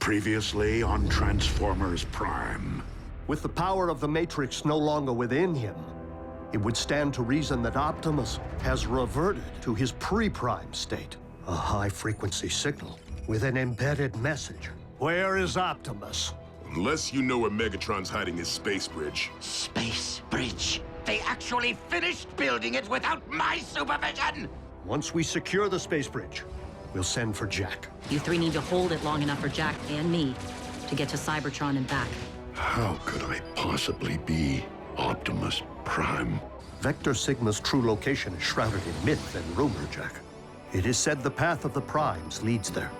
Previously on Transformers Prime. With the power of the Matrix no longer within him, it would stand to reason that Optimus has reverted to his pre-Prime state. A high-frequency signal with an embedded message. Where is Optimus? Unless you know where Megatron's hiding his space bridge. Space bridge? They actually finished building it without my supervision! Once we secure the space bridge, we'll send for Jack. You three need to hold it long enough for Jack and me to get to Cybertron and back. How could I possibly be Optimus Prime? Vector Sigma's true location is shrouded in myth and rumor, Jack. It is said the path of the Primes leads there.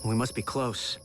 We must be close.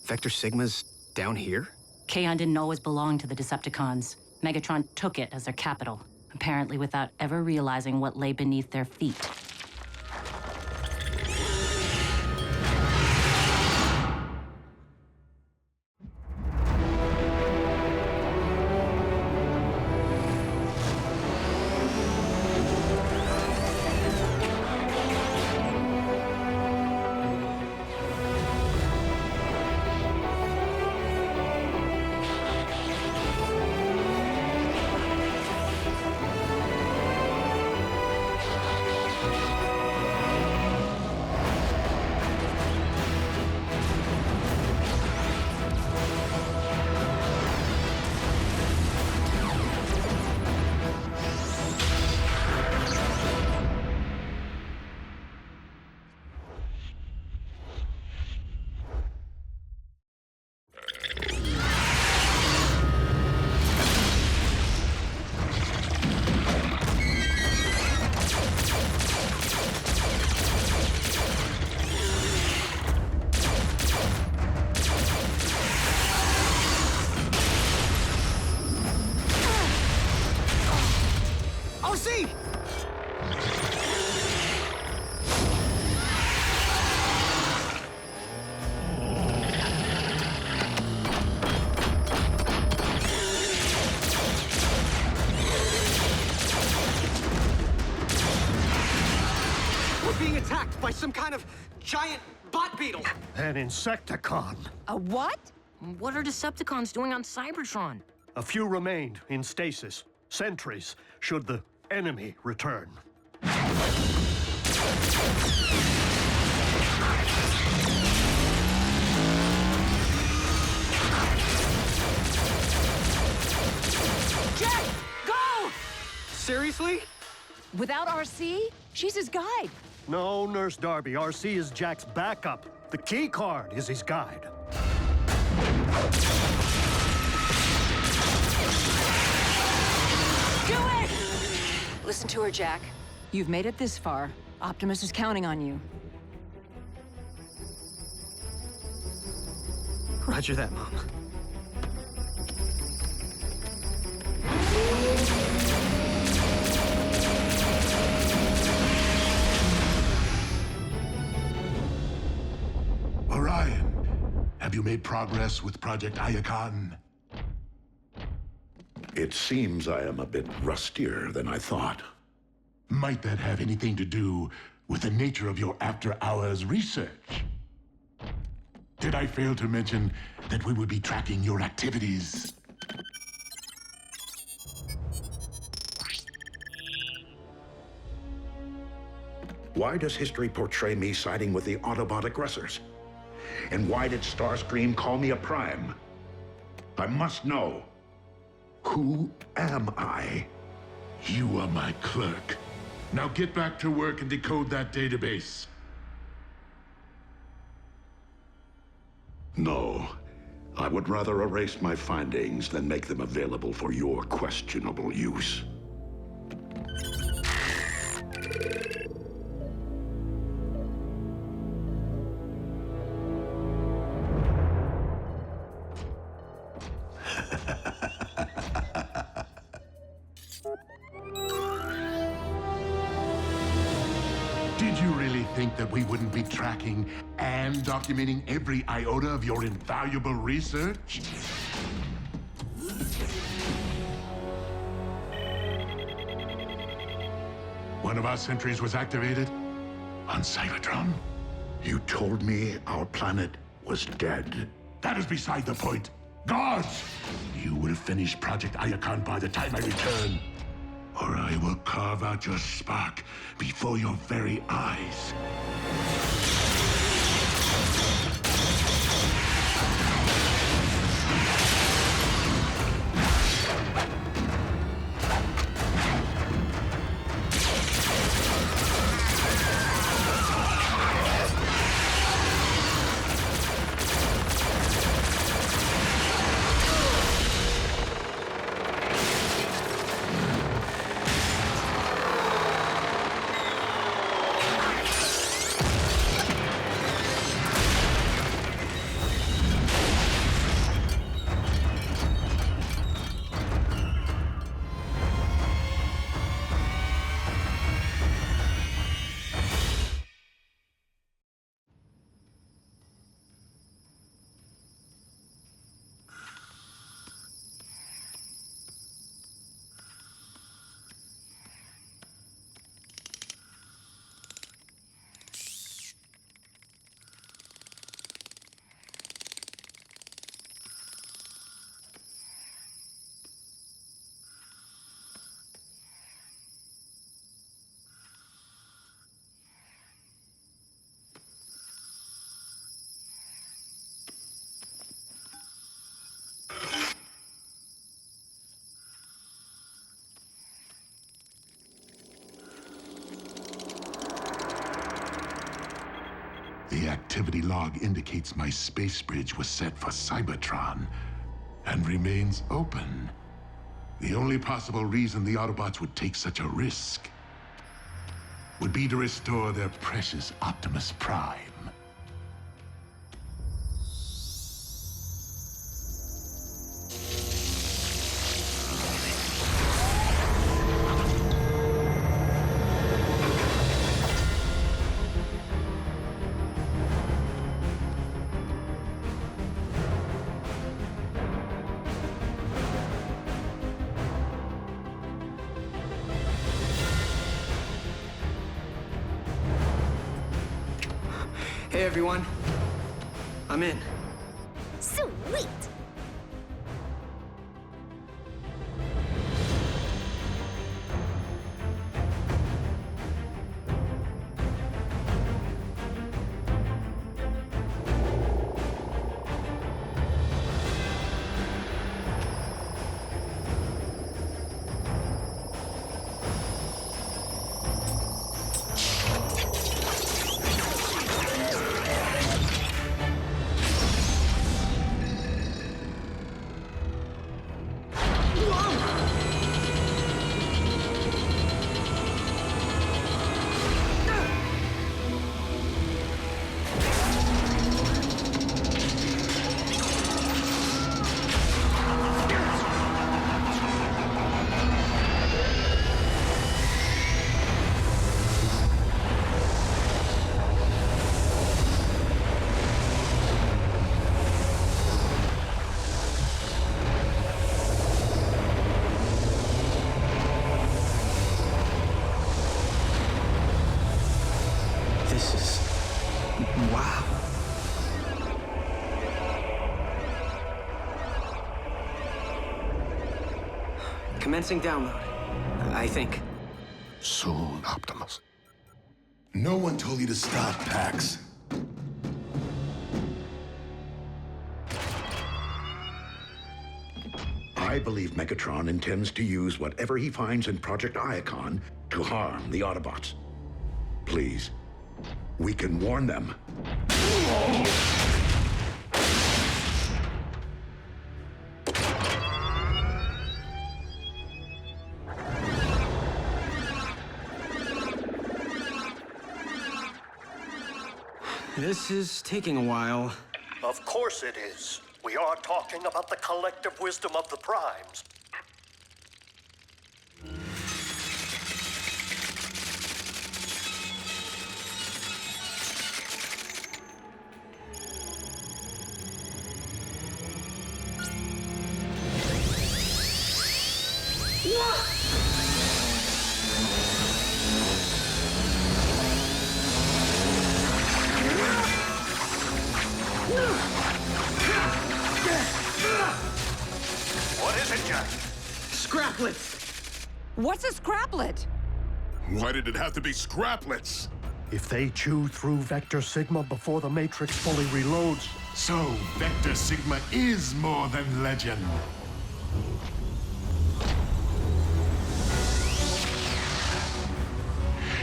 Vector Sigma's down here? Kaon didn't always belong to the Decepticons. Megatron took it as their capital, apparently without ever realizing what lay beneath their feet. Being attacked by some kind of giant bot beetle. An Insecticon. A what? What are Decepticons doing on Cybertron? A few remained in stasis, sentries, should the enemy return. Jack, go! Seriously? Without RC? She's his guide. No, Nurse Darby. RC is Jack's backup. The key card is his guide. Do it! Listen to her, Jack. You've made it this far. Optimus is counting on you. Roger that, Mom. you made progress with Project Iacon? It seems I am a bit rustier than I thought. Might that have anything to do with the nature of your after-hours research? Did I fail to mention that we would be tracking your activities? Why does history portray me siding with the Autobot aggressors? And why did Starscream call me a Prime? I must know. Who am I? You are my clerk. Now get back to work and decode that database. No. I would rather erase my findings than make them available for your questionable use. Did you really think that we wouldn't be tracking and documenting every iota of your invaluable research? One of our sentries was activated on Cybertron. You told me our planet was dead. That is beside the point. Guards! You will finish Project Iacon by the time I return, or I will carve out your spark before your very eyes. The activity log indicates my space bridge was set for Cybertron and remains open. The only possible reason the Autobots would take such a risk would be to restore their precious Optimus Prime. Hey, everyone. I'm in. Sweet! Commencing download. I think. Soon, Optimus. No one told you to stop, Pax. I believe Megatron intends to use whatever he finds in Project Iacon to harm the Autobots. Please, we can warn them. This is taking a while. Of course it is. We are talking about the collective wisdom of the Primes. What is it, Jack? Scraplets! What's a scraplet? Why did it have to be scraplets? If they chew through Vector Sigma before the Matrix fully reloads, So, Vector Sigma is more than legend.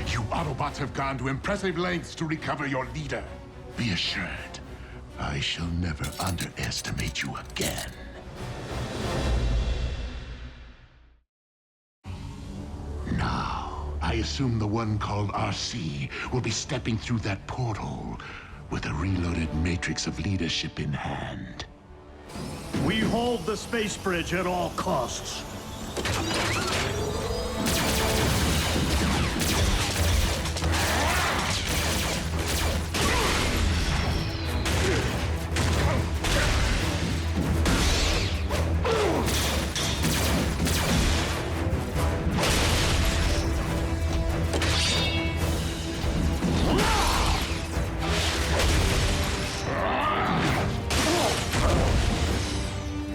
You Autobots have gone to impressive lengths to recover your leader. Be assured, I shall never underestimate you again. Now, I assume the one called RC will be stepping through that portal with a reloaded matrix of leadership in hand. we hold the space bridge at all costs.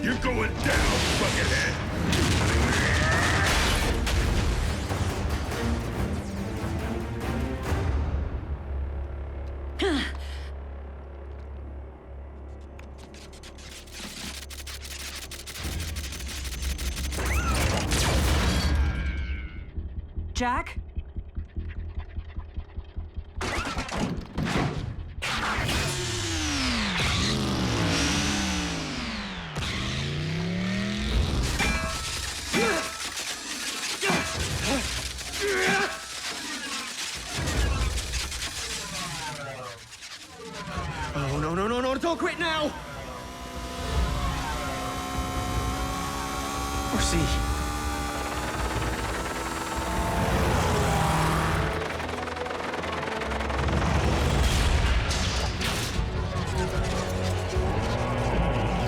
You're going down, buckethead! Jack? Oh, no, don't quit now! Or see.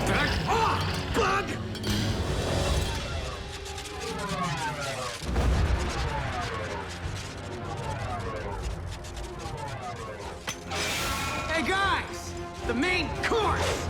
Back off, bug! Hey guys! The main course!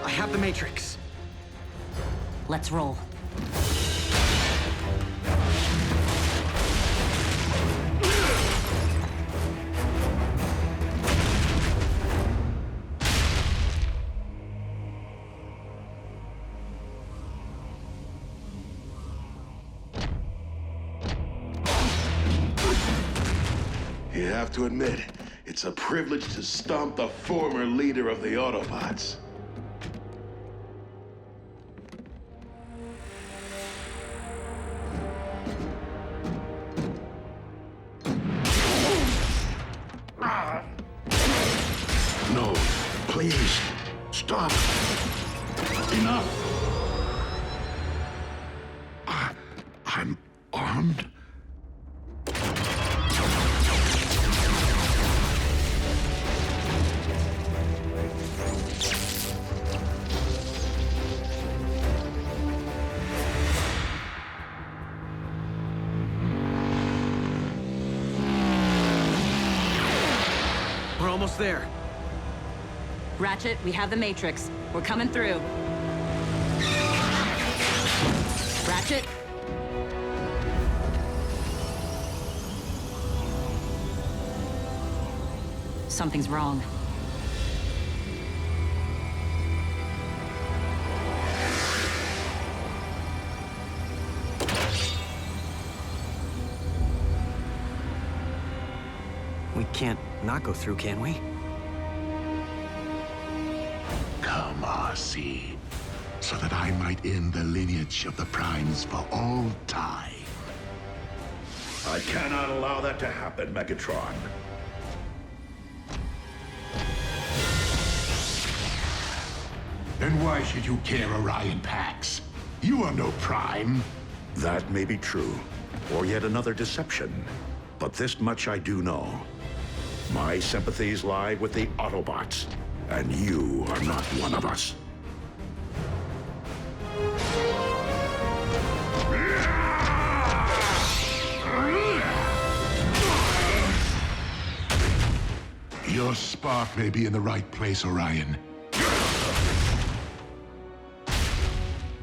I have the Matrix. Let's roll. You have to admit, it's a privilege to stomp the former leader of the Autobots. No, please, stop. Enough. I'm armed? We're almost there. Ratchet, we have the Matrix. We're coming through. Ratchet? Something's wrong. We can't not go through, can we? Come, RC, so that I might end the lineage of the Primes for all time. I cannot allow that to happen, Megatron. Then why should you care, Orion Pax? You are no Prime. That may be true, or yet another deception. But this much I do know. My sympathies lie with the Autobots, and you are not one of us. Your spark may be in the right place, Orion.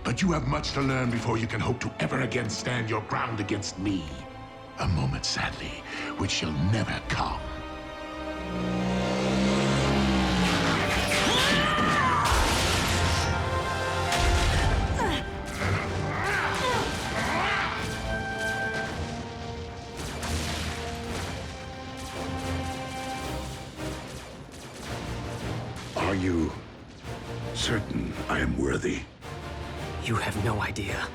But you have much to learn before you can hope to ever again stand your ground against me. A moment, sadly, which shall never come. Are you certain I am worthy? You have no idea.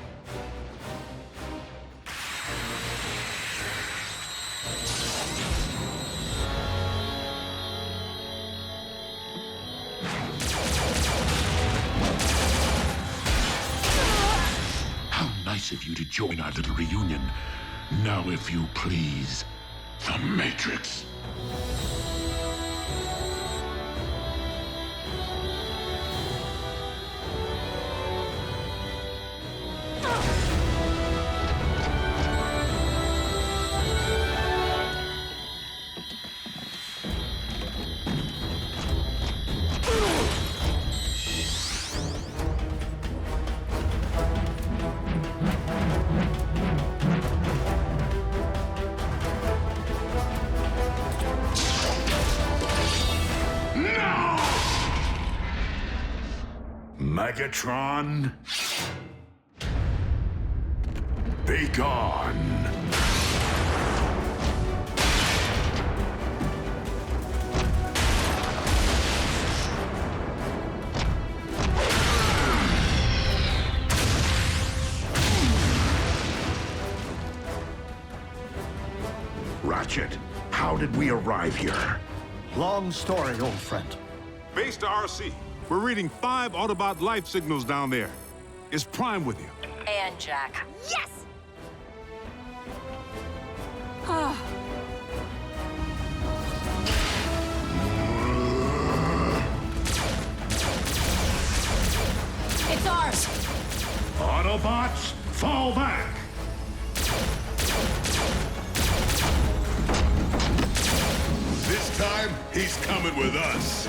How nice of you to join our little reunion. Now, if you please, the Matrix. Megatron, be gone. Ratchet, how did we arrive here? Long story, old friend. Base to RC. We're reading 5 Autobot life signals down there. Is Prime with you? And Jack. Yes! It's ours! Autobots, fall back! This time, he's coming with us.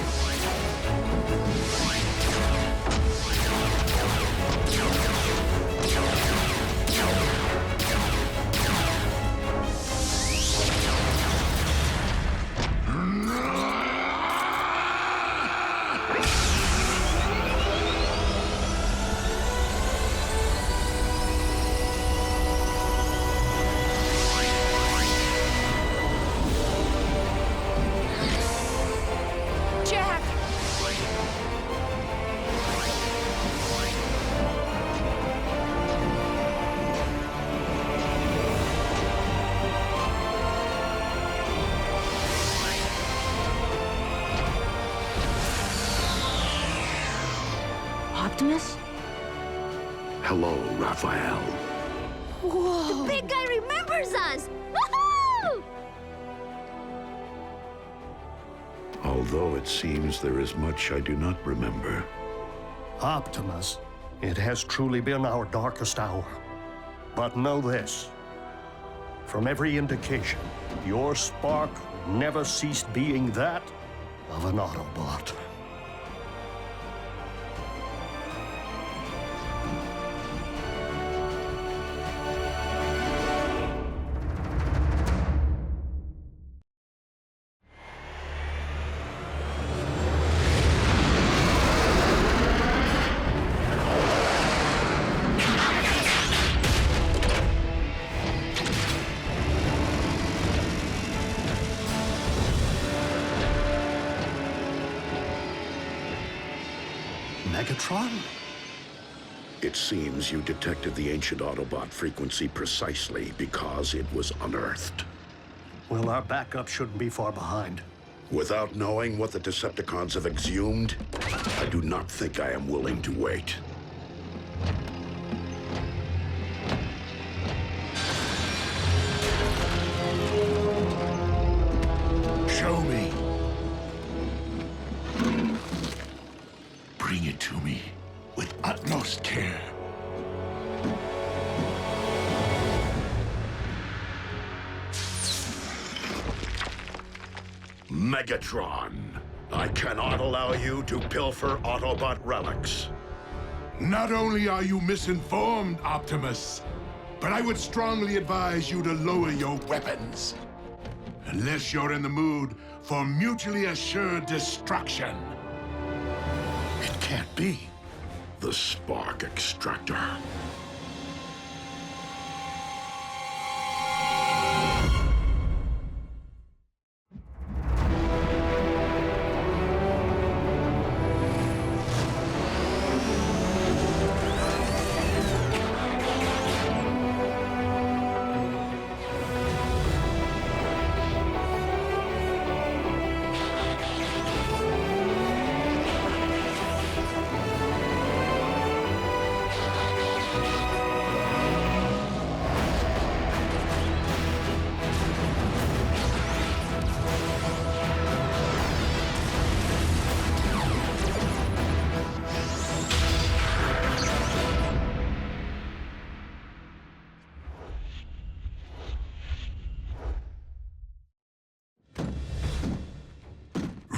Optimus? Hello, Rafael. The big guy remembers us! Woohoo! Although it seems there is much I do not remember. Optimus, it has truly been our darkest hour. But know this. From every indication, your spark never ceased being that of an Autobot. Megatron? It seems you detected the ancient Autobot frequency precisely because it was unearthed. Well, our backup shouldn't be far behind. Without knowing what the Decepticons have exhumed, I do not think I am willing to wait. Show me. Bring it to me with utmost care. Megatron, I cannot allow you to pilfer Autobot relics. Not only are you misinformed, Optimus, but I would strongly advise you to lower your weapons. Unless you're in the mood for mutually assured destruction. It can't be. The spark extractor.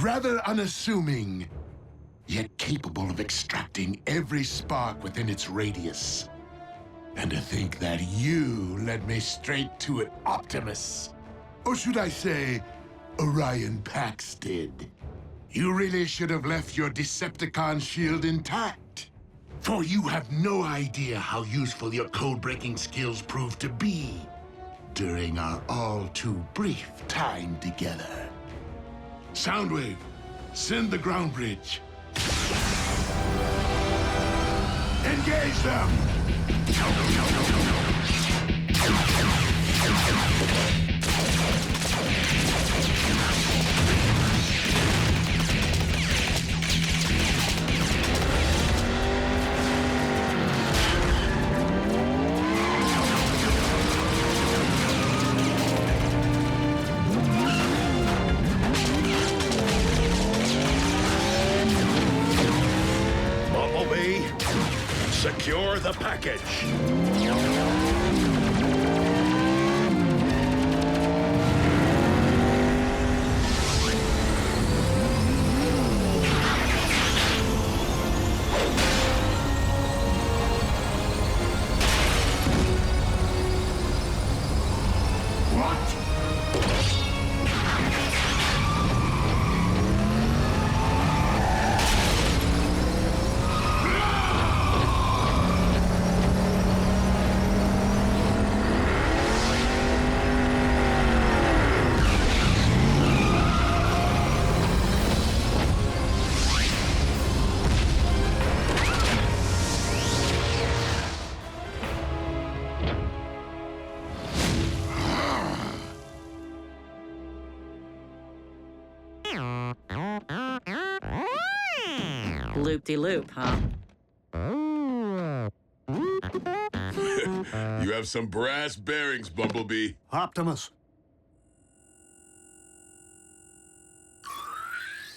Rather unassuming, yet capable of extracting every spark within its radius. And to think that you led me straight to it, Optimus. Or should I say, Orion Pax did. You really should have left your Decepticon shield intact. For you have no idea how useful your code-breaking skills proved to be during our all-too brief time together. Soundwave, send the ground bridge. Engage them! Bumblebee, secure the package. Loop-de-loop, huh? have some brass bearings, Bumblebee. Optimus.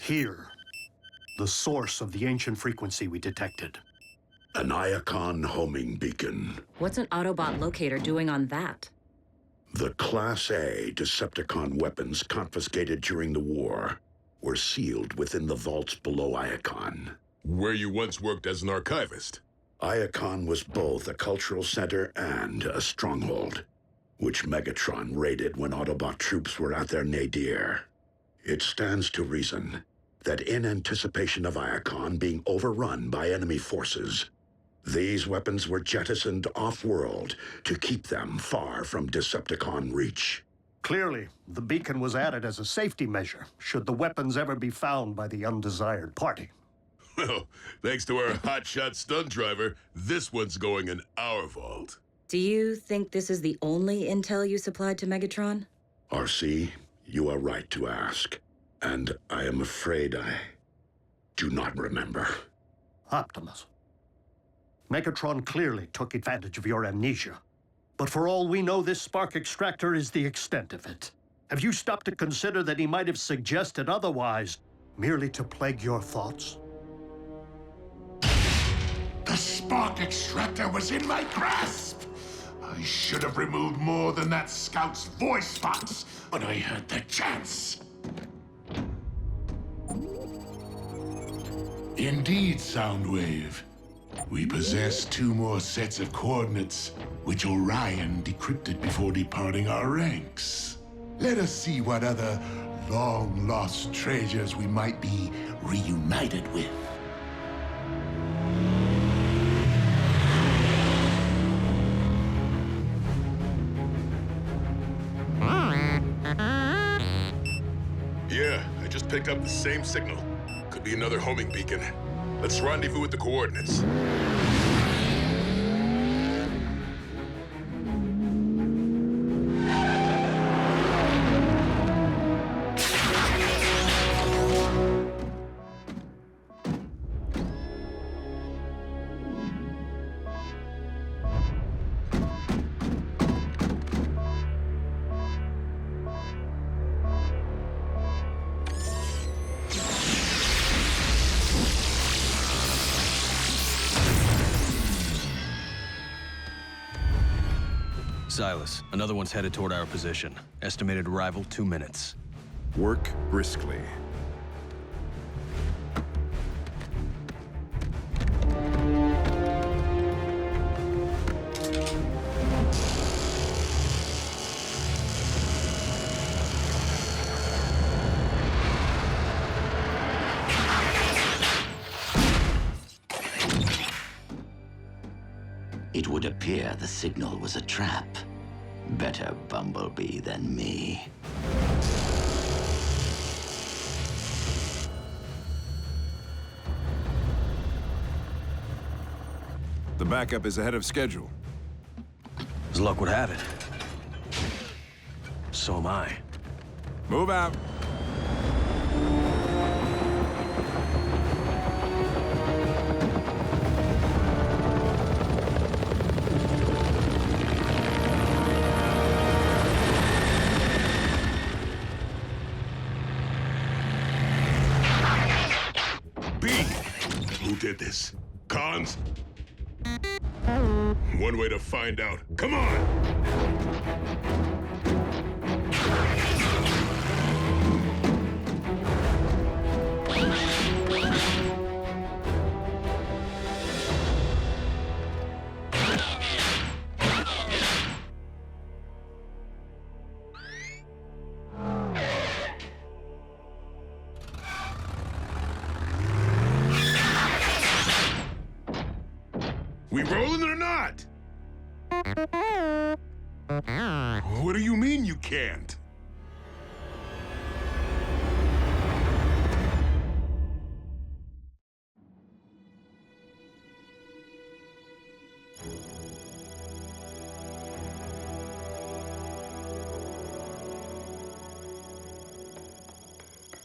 Here, the source of the ancient frequency we detected. An Iacon homing beacon. What's an Autobot locator doing on that? The Class A Decepticon weapons confiscated during the war were sealed within the vaults below Iacon. Where you once worked as an archivist. Iacon was both a cultural center and a stronghold, which Megatron raided when Autobot troops were at their nadir. It stands to reason that in anticipation of Iacon being overrun by enemy forces, these weapons were jettisoned off-world to keep them far from Decepticon reach. Clearly, the beacon was added as a safety measure, should the weapons ever be found by the undesired party. Well, thanks to our hotshot stunt driver, this one's going in our vault. Do you think this is the only intel you supplied to Megatron? RC, you are right to ask. And I am afraid I do not remember. Optimus. Megatron clearly took advantage of your amnesia. But for all we know, this spark extractor is the extent of it. Have you stopped to consider that he might have suggested otherwise, merely to plague your thoughts? The spark extractor was in my grasp! I should have removed more than that scout's voice box when I had the chance. Indeed, Soundwave. We possess 2 more sets of coordinates, which Orion decrypted before departing our ranks. Let us see what other long-lost treasures we might be reunited with. Yeah, I just picked up the same signal. Could be another homing beacon. Let's rendezvous with the coordinates. Silas, another one's headed toward our position. Estimated arrival 2 minutes. Work briskly. It would appear the signal was a trap. Better Bumblebee than me. The backup is ahead of schedule. As luck would have it. So am I. Move out. Who did this? Cons? One way to find out. Come on! We rolling or not? What do you mean you can't?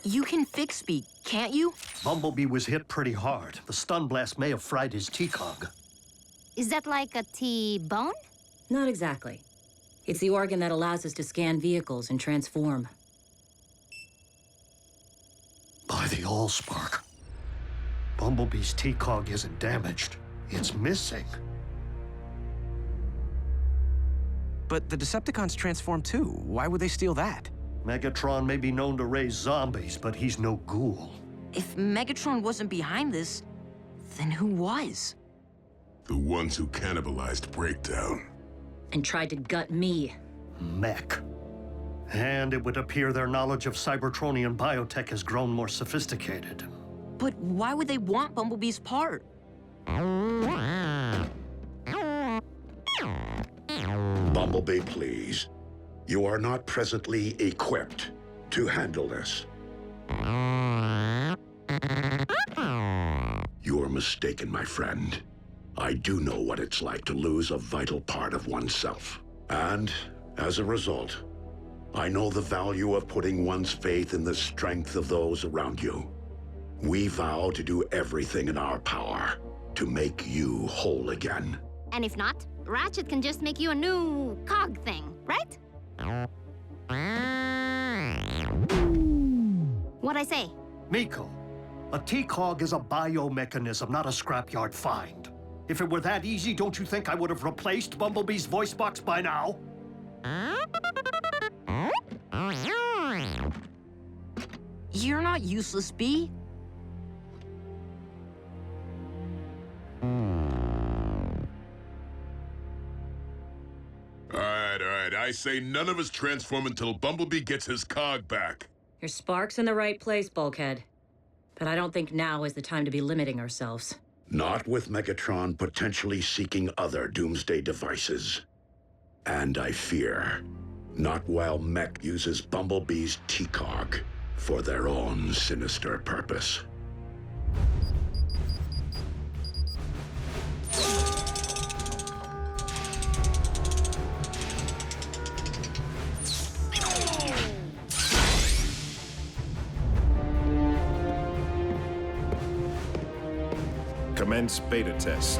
You can fix me, can't you? Bumblebee was hit pretty hard. The stun blast may have fried his T-cog. Is that like a T-bone? Not exactly. It's the organ that allows us to scan vehicles and transform. By the Allspark. Bumblebee's T-Cog isn't damaged. It's missing. But the Decepticons transform too. Why would they steal that? Megatron may be known to raise zombies, but he's no ghoul. If Megatron wasn't behind this, then who was? The ones who cannibalized Breakdown. And tried to gut me. Mech. And it would appear their knowledge of Cybertronian biotech has grown more sophisticated. But why would they want Bumblebee's part? Bumblebee, please. You are not presently equipped to handle this. You are mistaken, my friend. I do know what it's like to lose a vital part of oneself. And, as a result, I know the value of putting one's faith in the strength of those around you. We vow to do everything in our power to make you whole again. And if not, Ratchet can just make you a new cog thing, right? What'd I say? Miko, a T-Cog is a biomechanism, not a scrapyard find. If it were that easy, don't you think I would have replaced Bumblebee's voice box by now? You're not useless, Bee. All right. I say none of us transform until Bumblebee gets his cog back. Your spark's in the right place, Bulkhead. But I don't think now is the time to be limiting ourselves. Not with Megatron potentially seeking other doomsday devices. And I fear, not while Mech uses Bumblebee's T-Cog for their own sinister purpose. Commence beta test.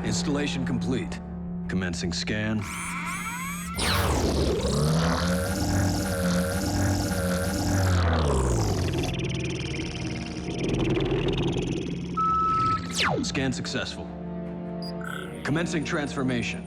Installation complete. Commencing scan. Scan successful. Commencing transformation.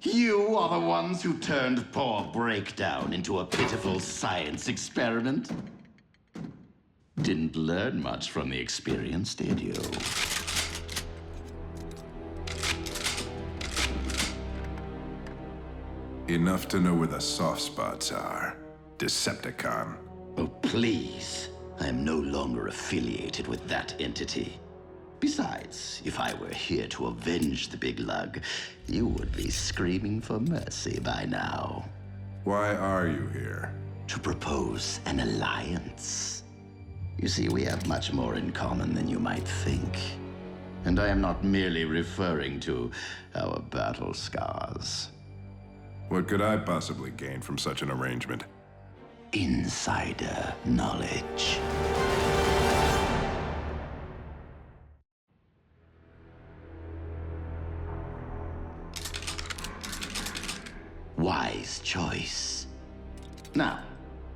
You are the ones who turned poor Breakdown into a pitiful science experiment? Didn't learn much from the experience, did you? Enough to know where the soft spots are. Decepticon. Oh, please. I am no longer affiliated with that entity. Besides, if I were here to avenge the big lug, you would be screaming for mercy by now. Why are you here? To propose an alliance. You see, we have much more in common than you might think. And I am not merely referring to our battle scars. What could I possibly gain from such an arrangement? Insider knowledge. Wise choice. Now,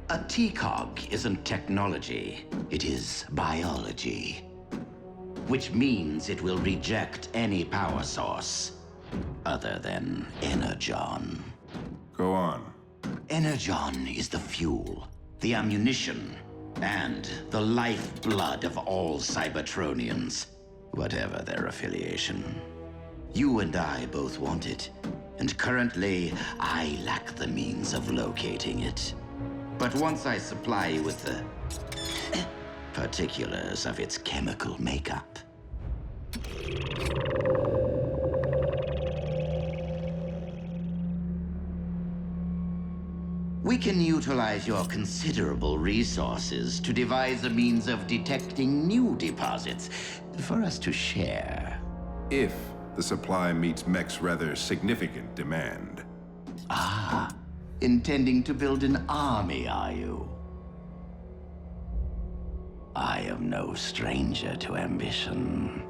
a T-Cog isn't technology, it is biology. Which means it will reject any power source other than Energon. Go on. Energon is the fuel, the ammunition, and the lifeblood of all Cybertronians, whatever their affiliation. You and I both want it, and currently, I lack the means of locating it. But once I supply you with the particulars of its chemical makeup, we can utilize your considerable resources to devise a means of detecting new deposits for us to share. If the supply meets Mech's rather significant demand. Ah, intending to build an army, are you? I am no stranger to ambition.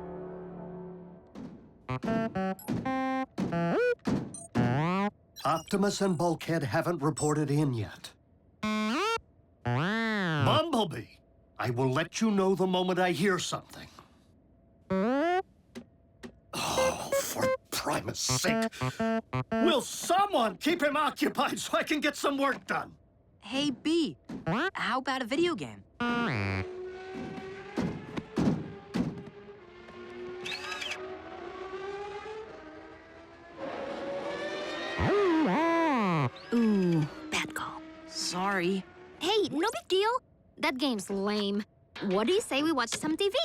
Optimus and Bulkhead haven't reported in yet. Bumblebee! I will let you know the moment I hear something. Oh, for Primus' sake. Will someone keep him occupied so I can get some work done? Hey, B, how about a video game? Ooh, bad call. Sorry. Hey, no big deal. That game's lame. What do you say we watch some TV?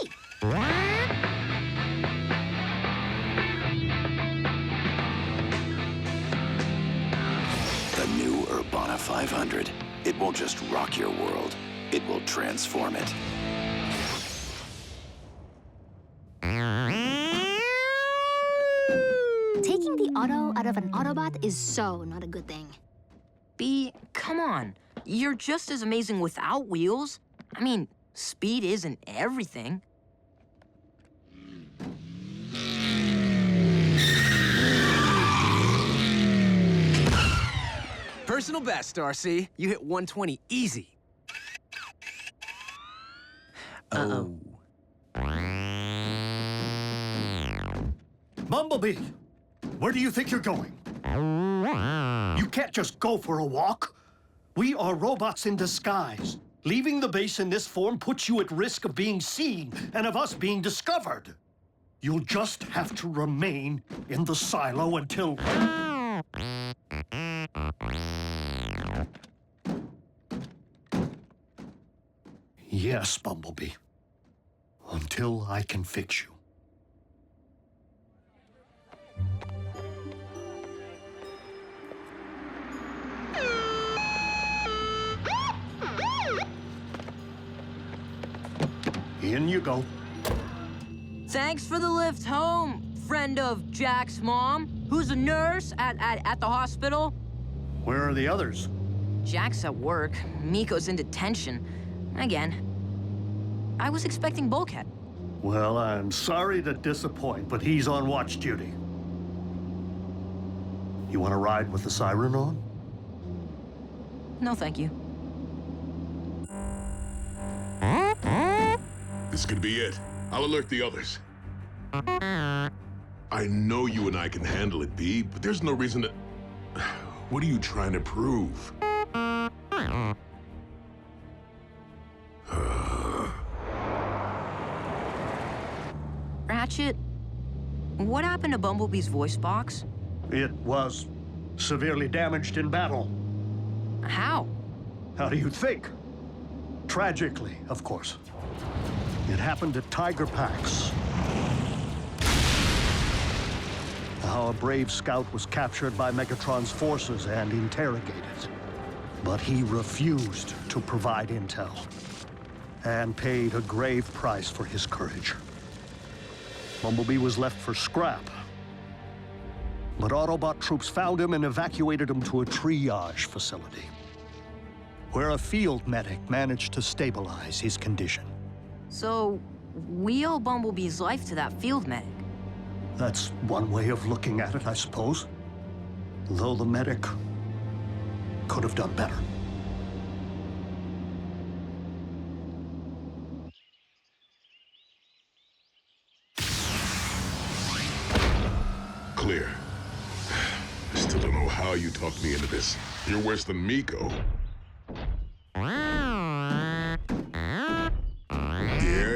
The new Urbana 500. It won't just rock your world, it will transform it. Taking the auto out of an Autobot is so not a good thing. B, come on. You're just as amazing without wheels. I mean, speed isn't everything. Personal best, RC. You hit 120 easy. Uh-oh. Bumblebee! Where do you think you're going? You can't just go for a walk. We are robots in disguise. Leaving the base in this form puts you at risk of being seen and of us being discovered. You'll just have to remain in the silo until... Yes, Bumblebee. Until I can fix you. In you go. Thanks for the lift home, friend of Jack's mom, who's a nurse at the hospital. Where are the others? Jack's at work. Miko's in detention. Again. I was expecting Bulkhead. Well, I'm sorry to disappoint, but he's on watch duty. You want to ride with the siren on? No, thank you. This could be it. I'll alert the others. I know you and I can handle it, B, but there's no reason to... What are you trying to prove? Ratchet, what happened to Bumblebee's voice box? It was severely damaged in battle. How? How do you think? Tragically, of course. It happened at Tiger Pax. Our brave scout was captured by Megatron's forces and interrogated. But he refused to provide intel and paid a grave price for his courage. Bumblebee was left for scrap. But Autobot troops found him and evacuated him to a triage facility, where a field medic managed to stabilize his condition. So, we owe Bumblebee's life to that field medic. That's one way of looking at it, I suppose. Though the medic could have done better. Clear. I still don't know how you talked me into this. You're worse than Miko.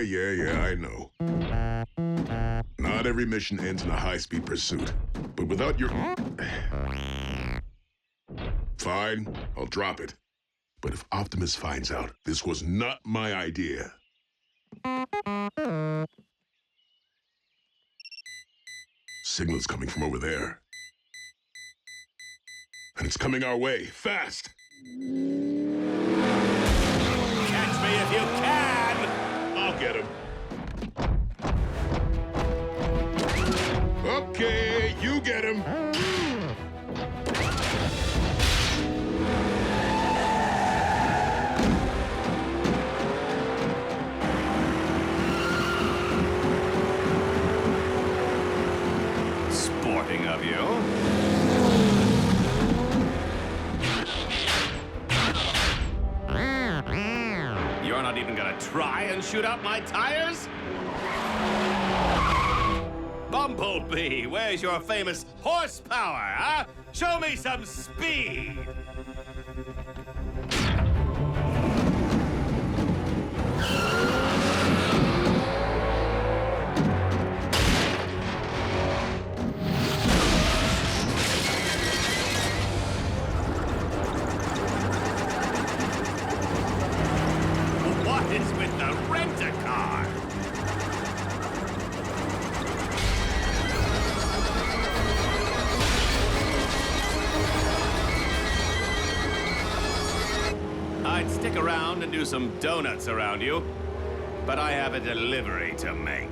Yeah, I know. Not every mission ends in a high-speed pursuit. But without your... Fine, I'll drop it. But if Optimus finds out this was not my idea... Signal's coming from over there. And it's coming our way, fast! Catch me if you can! I'll get him. Okay, you get him. Sporting of you. You're not even gonna try and shoot out my tires? Bumblebee, where's your famous horsepower, huh? Show me some speed! What is with the rent-a-car? I'd stick around and do some donuts around you, but I have a delivery to make.